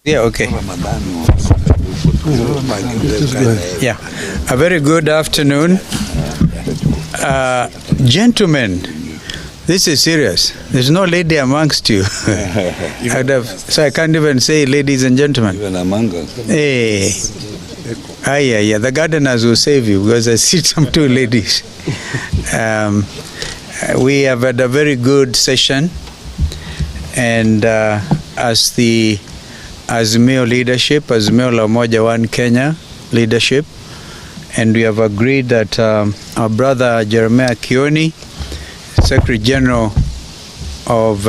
Yeah, okay. Yeah, a very good afternoon. Gentlemen, this is serious. There's no lady amongst you. So I can't even say ladies and gentlemen. Even among us. Hey. Yeah. The gardeners will save you because I see some two ladies. We have had a very good session, and as the Azimio leadership, Azimio la Umoja One Kenya leadership, and we have agreed that our brother Jeremiah Kioni, Secretary General of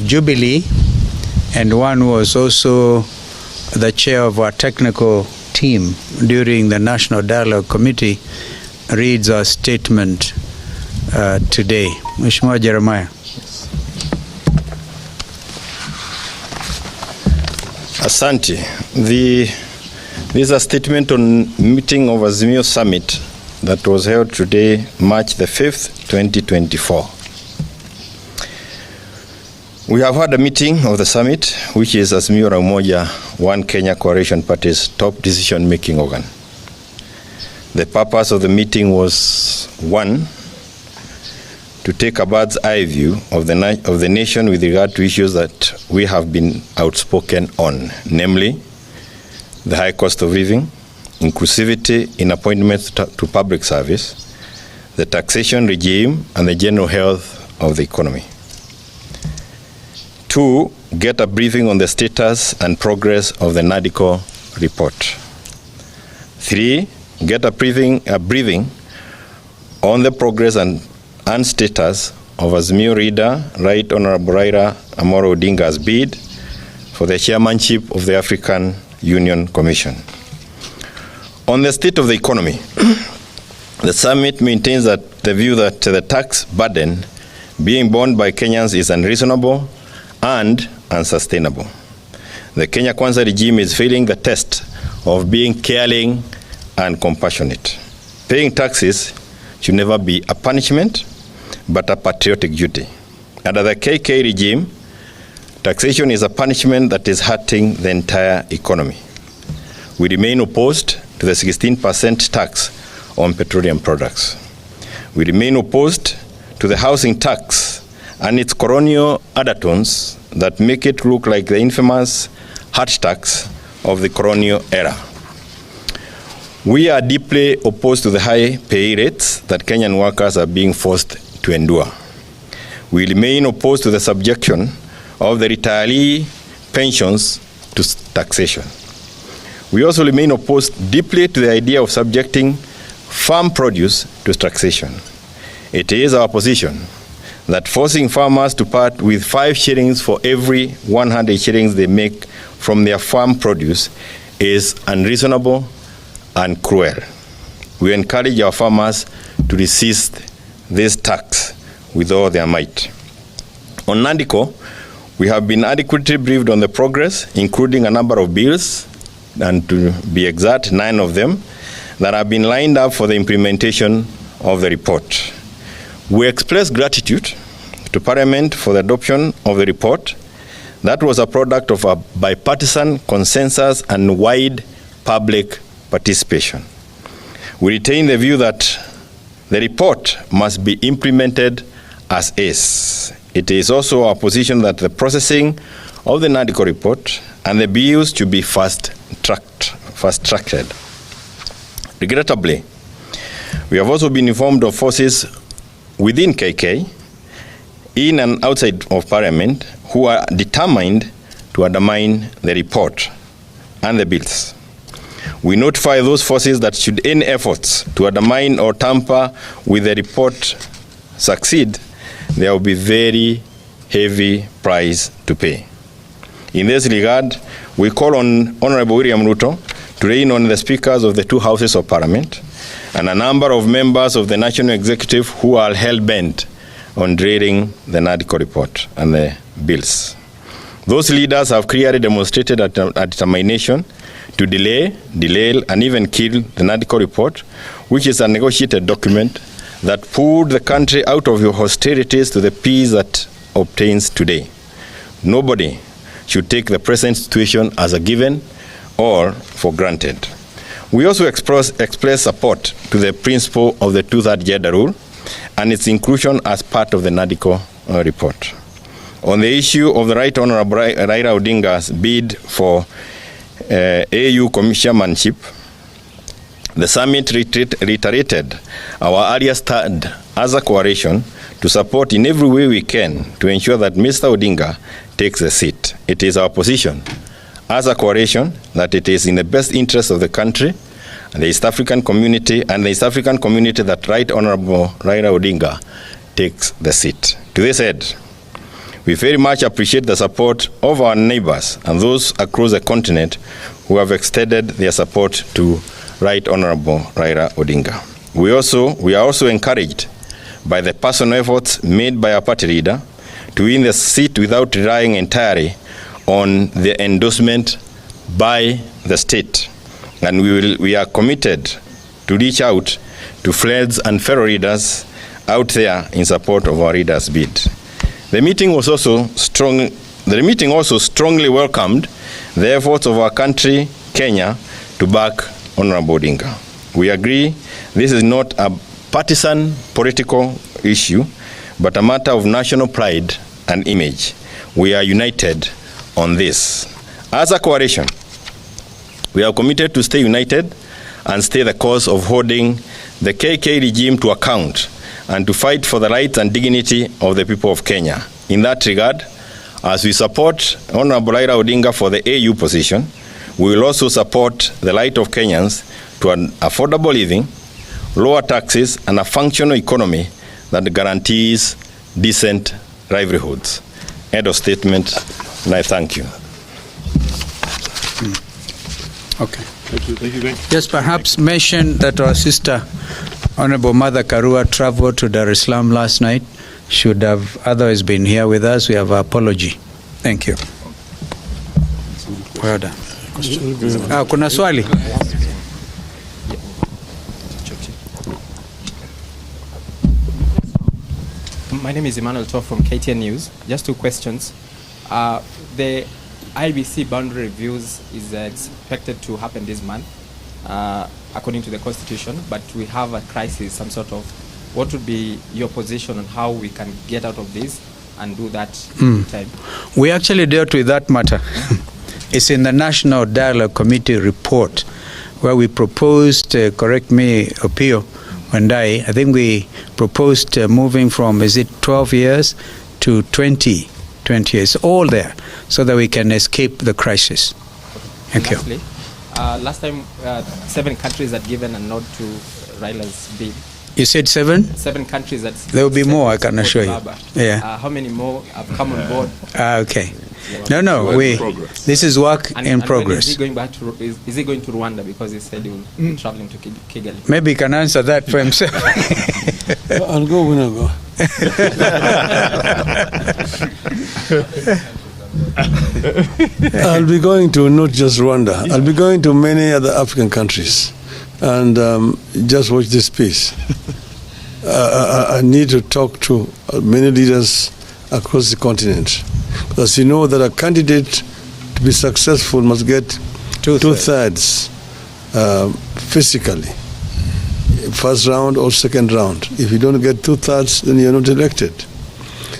Jubilee, and one who was also the chair of our technical team during the National Dialogue Committee, reads our statement today. Mheshimiwa Jeremiah. Asante. This is a statement on meeting of Azimio Summit that was held today, March the 5th, 2024. We have had a meeting of the summit, which is Azimio la Umoja One Kenya Coalition Party's top decision-making organ. The purpose of the meeting was, one, to take a bird's eye view of the nation with regard to issues that we have been outspoken on, namely the high cost of living, inclusivity in appointments to public service, the taxation regime, and the general health of the economy. Two, get a briefing on the status and progress of the NADCO report. Three, get a briefing on the progress and status of Azimio leader, Right Honorable Raila Odinga's bid for the chairmanship of the African Union Commission. On the state of the economy, the summit maintains that the view that the tax burden being borne by Kenyans is unreasonable and unsustainable. The Kenya Kwanza regime is failing the test of being caring and compassionate. Paying taxes should never be a punishment, but a patriotic duty. Under the KK regime, taxation is a punishment that is hurting the entire economy. We remain opposed to the 16% tax on petroleum products. We remain opposed to the housing tax and its colonial undertones that make it look like the infamous hut tax of the colonial era. We are deeply opposed to the high pay rates that Kenyan workers are being forced to endure. We remain opposed to the subjection of the retiree pensions to taxation. We also remain opposed deeply to the idea of subjecting farm produce to taxation. It is our position that forcing farmers to part with 5 shillings for every 100 shillings they make from their farm produce is unreasonable and cruel. We encourage our farmers to resist this tax with all their might. On NADCO, we have been adequately briefed on the progress, including a number of bills, and to be exact, 9 of them, that have been lined up for the implementation of the report. We express gratitude to Parliament for the adoption of the report that was a product of a bipartisan consensus and wide public participation. We retain the view that the report must be implemented as is. It is also our position that the processing of the NADCO report and the bills should be fast-tracked. Regrettably, we have also been informed of forces within KK, in and outside of Parliament, who are determined to undermine the report and the bills. We notify those forces that should any efforts to undermine or tamper with the report succeed, there will be very heavy price to pay. In this regard, we call on Honorable William Ruto to rein on the speakers of the 2 houses of Parliament and a number of members of the National Executive who are hell-bent on derailing the NADCO report and the bills. Those leaders have clearly demonstrated a determination to delay, and even kill the NADCO report, which is a negotiated document that pulled the country out of your hostilities to the peace that obtains today. Nobody should take the present situation as a given or for granted. We also express support to the principle of the two-third gender rule and its inclusion as part of the NADCO report. On the issue of the Right Honorable Raila Odinga's bid for AU chairmanship, the summit reiterated our earlier stand as a coalition to support in every way we can to ensure that Mr. Odinga takes the seat. It is our position as a coalition that it is in the best interest of the country and the East African community that Right Honorable Raila Odinga takes the seat. To this end, we very much appreciate the support of our neighbors and those across the continent who have extended their support to Right Honorable Raila Odinga. We are also encouraged by the personal efforts made by our party leader to win the seat without relying entirely on the endorsement by the state. And we are committed to reach out to friends and fellow leaders out there in support of our leader's bid. The meeting also strongly welcomed the efforts of our country, Kenya, to back Honorable Odinga. We agree this is not a partisan political issue, but a matter of national pride and image. We are united on this. As a coalition, we are committed to stay united and stay the course of holding the KK regime to account and to fight for the rights and dignity of the people of Kenya. In that regard, as we support Honorable Raila Odinga for the AU position, we will also support the right of Kenyans to an affordable living, lower taxes, and a functional economy that guarantees decent livelihoods. End of statement, and I thank you. Okay. Thank you. Just perhaps mention that our sister, Honorable Mother Karua, traveled to Dar es Salaam last night. Should have otherwise been here with us. We have our apology. Thank you. Well done. Kuna swali? My name is Emmanuel Toh from KTN News. Just two questions. The IBC boundary reviews is expected to happen this month, according to the Constitution, but we have a crisis, some sort of. What would be your position on how we can get out of this and do that in time? We actually dealt with that matter. It's in the National Dialogue Committee report where we proposed, correct me, Opio, I think we proposed moving from, 12 years to 20 years, all there, so that we can escape the crisis. Thank you. Lastly, last time, 7 countries had given a nod to Raila's bid. You said 7? 7 countries that... There will be more, I can assure you. Yeah. How many more have come on board? Okay. No, this is work in progress. Is he going back to, is he going to Rwanda, because he said he will be traveling to Kigali? Maybe he can answer that for himself. I'll go when I go. I'll be going to not just Rwanda. I'll be going to many other African countries. And just watch this piece. I need to talk to many leaders across the continent. Because you know that a candidate to be successful must get two-thirds physically, first round or second round. If you don't get two-thirds, then you're not elected.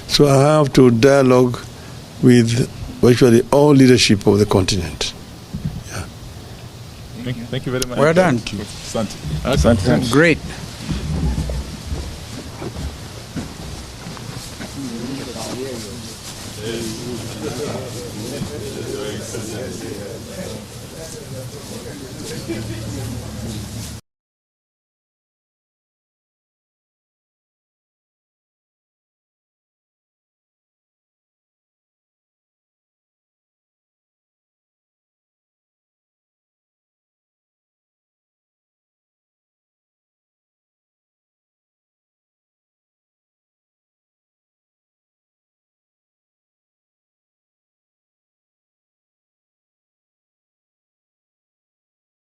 So I have to dialogue with virtually all leadership of the continent. Thank you very much. Well done. Thank you. Great.